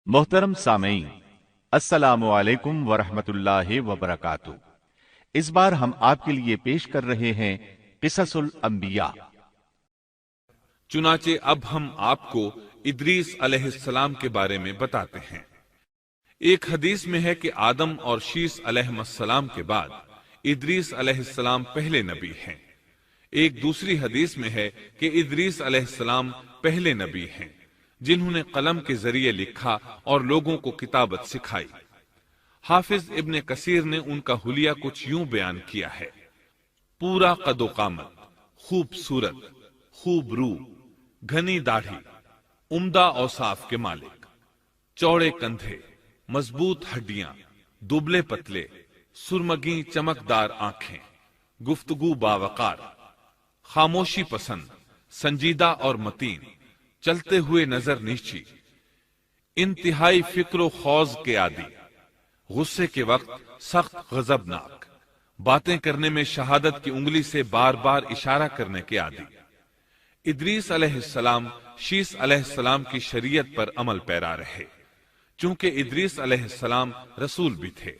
मोहतरम सामीन, अस्सलामु अलैकुम वरहमतुल्लाहि वबरकातुहू। इस बार हम आपके लिए पेश कर रहे हैं क़िससुल अंबिया। चुनाचे अब हम आपको इदरीस अलैहिस्सलाम के बारे में बताते हैं। एक हदीस में है कि आदम और शीस अलैहिस्सलाम के बाद इदरीस अलैहिस्सलाम पहले नबी हैं। एक दूसरी हदीस में है कि इदरीस अलैहिस्सलाम पहले नबी हैं जिन्होंने कलम के जरिए लिखा और लोगों को किताबत सिखाई। हाफिज इब्ने कसीर ने उनका हुलिया कुछ यूं बयान किया है: पूरा कदो कामत, खूबसूरत, खूब रू, घनी दाढ़ी, उम्दा औसाफ के मालिक, चौड़े कंधे, मजबूत हड्डियां, दुबले पतले, सुरमगी चमकदार आंखें, गुफ्तगू बावकार, खामोशी पसंद, संजीदा और मतीन, चलते हुए नजर नीची, इंतहाई फिक्र खौज के आदि, गुस्से के वक्त सख्त गजबनाक, बातें करने में शहादत की उंगली से बार बार इशारा करने के आदि। इदरीस अलैहिस्सलाम शीस अलैहिस्सलाम की शरीयत पर अमल पैरा रहे। चूंकि इदरीस अलैहिस्सलाम रसूल भी थे,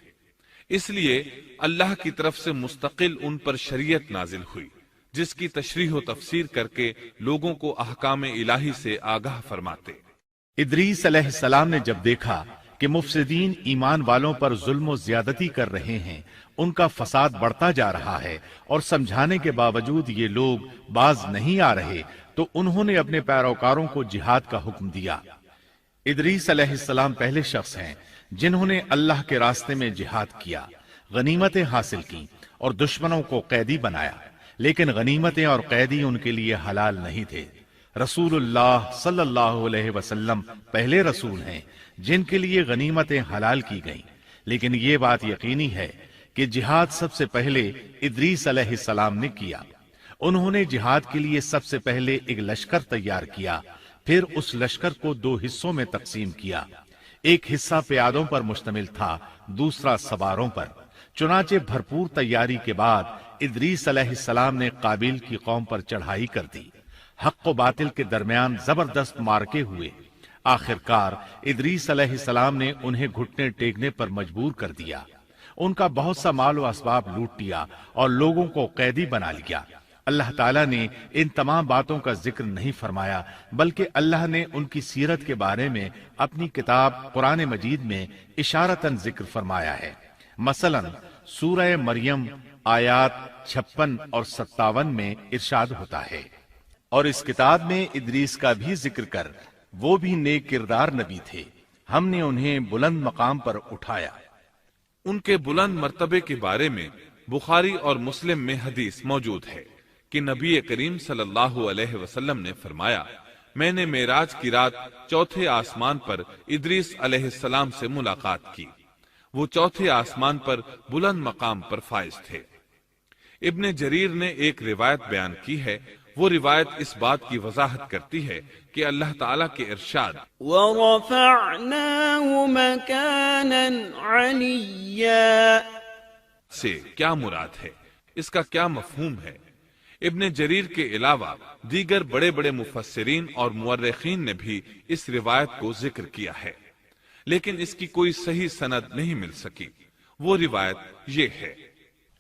इसलिए अल्लाह की तरफ से मुस्तकिल उन पर शरीयत नाजिल हुई, जिसकी तशरीह व तफसीर करके लोगों को अहकाम इलाही से आगाह फरमाते। इदरीस अलैहिस्सलाम ने जब देखा कि मुफसिदीन ईमान वालों पर जुल्म ज्यादती कर रहे हैं, उनका फसाद बढ़ता जा रहा है और समझाने के बावजूद ये लोग बाज नहीं आ रहे, तो उन्होंने अपने पैरोकारों को जिहाद का हुक्म दिया। इदरीस अलैहिस्सलाम पहले शख्स हैं जिन्होंने अल्लाह के रास्ते में जिहाद किया, गनीमतें हासिल की और दुश्मनों को कैदी बनाया। लेकिन गनीमतें और कैदी उनके लिए हलाल नहीं थे। रसूलुल्लाह सल्लल्लाहु अलैहि वसल्लम पहले रसूल हैं जिनके लिए गनीमतें हलाल की गईं। लेकिन ये बात यकीनी है कि जिहाद सबसे पहले इदरीस अलैहिस्सलाम ने किया। उन्होंने जिहाद के लिए सबसे पहले एक लश्कर तैयार किया, फिर उस लश्कर को दो हिस्सों में तकसीम किया। एक हिस्सा प्यादों पर मुश्तमिल था, दूसरा सवारों पर। चुनाचे भरपूर तैयारी के बाद इदरीस अलैहिस्सलाम ने काबिल की कौम पर चढ़ाई कर दी। हक व बातिल के दरमियान जबरदस्त मारके हुए। आखिरकार इदरीस अलैहिस्सलाम ने उन्हें घुटने टेकने पर मजबूर कर दिया। उनका बहुत सा माल व असबाब लूट लिया और लोगों को कैदी बना लिया। अल्लाह ताला ने इन तमाम बातों का जिक्र नहीं फरमाया, बल्कि अल्लाह ने उनकी सीरत के बारे में अपनी किताब कुरान मजीद में इशारतन जिक्र फरमाया है। मसलन सूरह मरियम आयात 56 और 57 में इरशाद होता है, और इस किताब में इदरीस का भी जिक्र कर, वो भी नेक किरदार नबी थे, हमने उन्हें बुलंद मकाम पर उठाया। उनके बुलंद मर्तबे के बारे में बुखारी और मुस्लिम में हदीस मौजूद है कि नबी करीम सल्लल्लाहु अलैहि वसल्लम ने फरमाया, मैंने मेराज की रात चौथे आसमान पर इदरीस अलैहिस्सलाम से मुलाकात की। वो चौथे आसमान पर बुलंद मकाम पर फाइज थे। इब्ने जरीर ने एक रिवायत बयान की है। वो रिवायत इस बात की वजाहत करती है कि अल्लाह ताला के इरशाद वरफ़अनाहु मकानन अलिय्या से क्या मुराद है, इसका क्या मफहूम है। इब्ने जरीर के अलावा दीगर बड़े बड़े मुफस्सिरीन और मुअर्रिखीन ने भी इस रिवायत को जिक्र किया है, लेकिन इसकी कोई सही सनद नहीं मिल सकी। वो रिवायत ये है।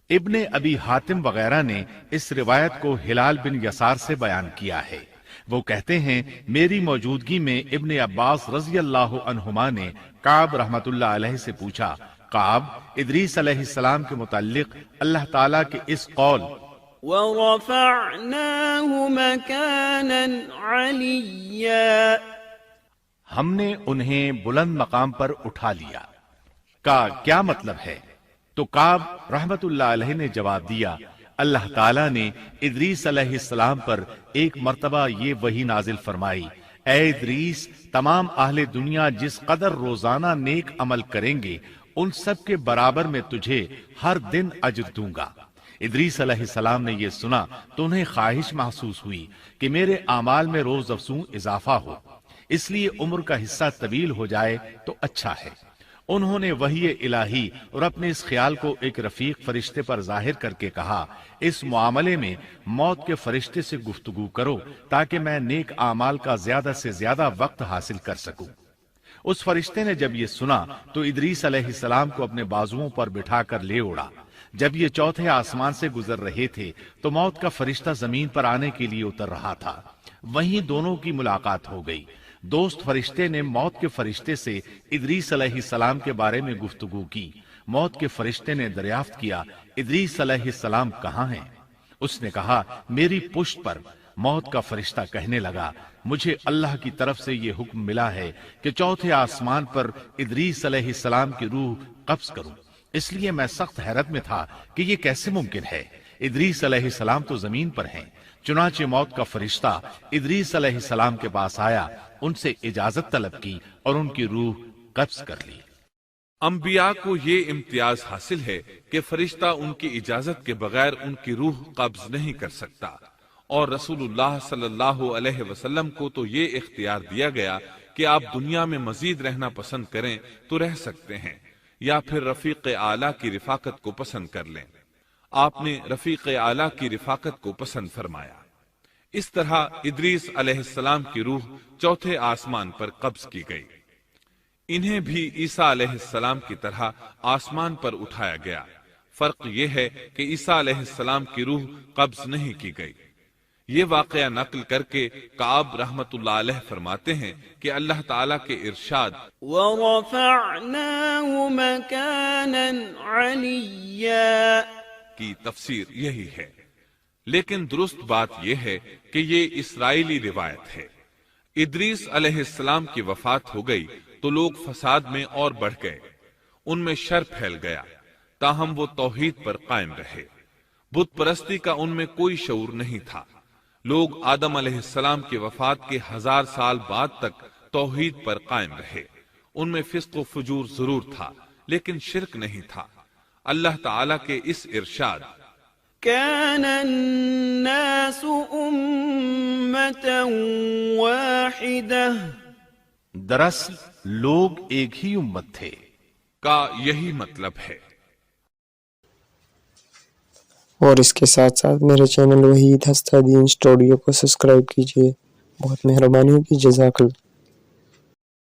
इब्ने अबी हातिम वगैरह ने इस रिवायत को हिलाल बिन यसार से बयान किया है। वो कहते हैं, मेरी मौजूदगी में इब्ने अब्बास रज़ी अल्लाहु अन्हुमा ने काब रहमतुल्लाह अलैहि से पूछा, काब, इदरीस अलैहिस्सलाम के मुताल्लिक अल्लाह ताला के इस कौल वरफ़अनाहु मकानन अलिय्या, हमने उन्हें बुलंद मकाम पर उठा लिया, का क्या मतलब है? तो काब रहमतुल्लाह अलैहि ने जवाब दिया, अल्लाह ताला ने इदरीस अलैहिस्सलाम पर एक मर्तबा ये वही नाजिल फरमाई, ऐ इदरीस, तमाम अहले दुनिया जिस कदर रोजाना नेक अमल करेंगे, उन सब के बराबर में तुझे हर दिन अज्र दूंगा। इदरीस अलैहिस्सलाम ने यह सुना तो उन्हें ख्वाहिश महसूस हुई कि मेरे आमाल में रोज अफजू इजाफा हो, इसलिए उम्र का हिस्सा तवील हो जाए तो अच्छा है। उन्होंने वही इलाही और अपने इस ख्याल को एक रफीक फरिश्ते पर जाहिर करके कहा, इस मामले में मौत के फरिश्ते से गुफ्तगू करो ताकि मैं नेक आमाल का ज्यादा से ज्यादा वक्त हासिल कर सकूं। उस फरिश्ते ने जब ये सुना तो इदरीस अलैहिस्सलाम को अपने बाजुओं पर बिठा कर ले उड़ा। जब ये चौथे आसमान से गुजर रहे थे तो मौत का फरिश्ता जमीन पर आने के लिए उतर रहा था। वहीं दोनों की मुलाकात हो गई। दोस्त फरिश्ते ने मौत के फरिश्ते से इदरीस अलैहिस्सलाम के बारे में गुफ्तगू की। मौत के फरिश्ते ने दरियाफ्त किया, इदरीस अलैहिस्सलाम कहाँ हैं? उसने कहा, मेरी पुश्त पर। मौत का फरिश्ता कहने लगा, मुझे अल्लाह की तरफ से ये हुक्म मिला है कि चौथे आसमान पर इदरीस अलैहिस्सलाम की रूह कब्ज करूं। इसलिए मैं सख्त हैरत में था कि ये कैसे मुमकिन है। इदरीस अलैहिस्सलाम तो जमीन पर हैं। चुनाचे मौत का फरिश्ता इदरीस अलैहिस्सलाम के पास आया, उनसे इजाजत तलब की और उनकी रूह कब्ज कर ली। अंबिया को ये इम्तियाज हासिल है कि फरिश्ता उनकी इजाजत के बगैर उनकी रूह कब्ज नहीं कर सकता, और रसूलुल्लाह सल्लल्लाहु अलैहि वसल्लम को तो ये इख्तियार दिया गया कि आप दुनिया में मजीद रहना पसंद करें तो रह सकते हैं, या फिर रफीक आला की रिफाकत को पसंद कर लें। आपने रफीक आला की रिफाकत को पसंद फरमाया। इस तरह इदरीस अलैहिस्सलाम की रूह चौथे आसमान पर कब्ज की गई। इन्हें भी ईसा अलैहिस्सलाम की तरह आसमान पर उठाया गया। फर्क यह है कि ईसा अलैहिस्सलाम की रूह कब्ज नहीं की गई। ये वाकया नकल करके काब रहमतुल्लाह अलैह फरमाते हैं कि अल्लाह ताला के इरशाद वरफ़अनाहु मकानन अलिय्या की तफसीर यही है, लेकिन दुरुस्त बात यह है कि ये इस्राइली रिवायत है। इदरीस अलैहिस्सलाम की वफात हो गई तो लोग फसाद में और बढ़ गए, उनमें शर फैल गया, ताहम वो तौहीद पर कायम रहे। बुत परस्ती का उनमें कोई शऊर नहीं था। लोग आदम अलैहिस्सलाम की वफात के 1000 साल बाद तक तौहीद पर कायम रहे। उनमें फिस्क व फुजूर जरूर था, लेकिन शिरक नहीं था। अल्लाह ताला के इस इरशाद कान अन्नासु उम्मतन वाहिदह, दरअसल लोग एक ही उम्मत थे, का यही मतलब है। और इसके साथ साथ मेरे चैनल वहीद हस्तादीन स्टूडियो को सब्सक्राइब कीजिए। बहुत मेहरबानी होगी। जज़ाकल्लाह।